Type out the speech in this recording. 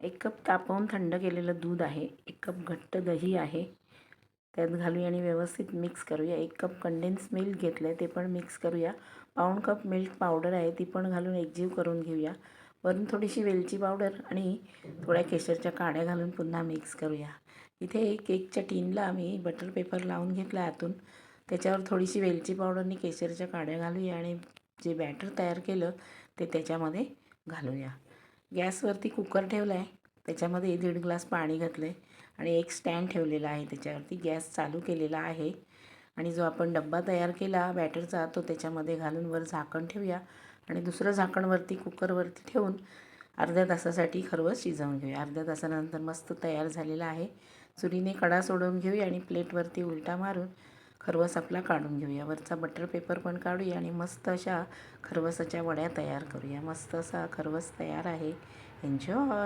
1 cup तापवून थंड केलेलं दूध आहे, 1 कप घट्ट दही आहे, त्यात घालूया आणि व्यवस्थित मिक्स करूया. 1 कप कंडेन्स मिल्क घेतलं आहे, ते पण मिक्स करूया. पाऊण कप मिल्क पावडर आहे, ती पण घालून एकजीव करून घेऊया. वरून थोडीशी वेलची पावडर आणि थोड्या केशरच्या काड्या घालून पुन्हा मिक्स करूया. इथे केकच्या टिनला मी बटर पेपर लावून घेतला आतून. त्याच्यावर थोडीशी वेलची पावडर आणि केशरच्या काड्या घालूया आणि जे बॅटर तयार केलं ते त्याच्यामध्ये घालूया. गॅसवरती कुकर ठेवला आहे, त्याच्यामध्ये 1.5 ग्लास पाणी घातलं आहे आणि एक स्टँड ठेवलेला आहे. त्याच्यावरती गॅस चालू केलेला आहे आणि जो आपण डब्बा तयार केला बॅटरचा तो त्याच्यामध्ये घालून वर झाकण ठेवूया आणि दुसरं झाकणवरती कुकरवरती ठेवून अर्ध्या तासासाठी खरवस शिजवून घेऊया. अर्ध्या तासानंतर मस्त तयार झालेला आहे. चुलीने कडा सोडवून घेऊया आणि प्लेटवरती उलटा मारून खरवस आपला काढून घेऊया. वरचा बटर पेपर पण काढूया आणि मस्त अशा खरवसाच्या वड्या तयार करूया. मस्त असा खरवस तयार आहे. एन्जॉय.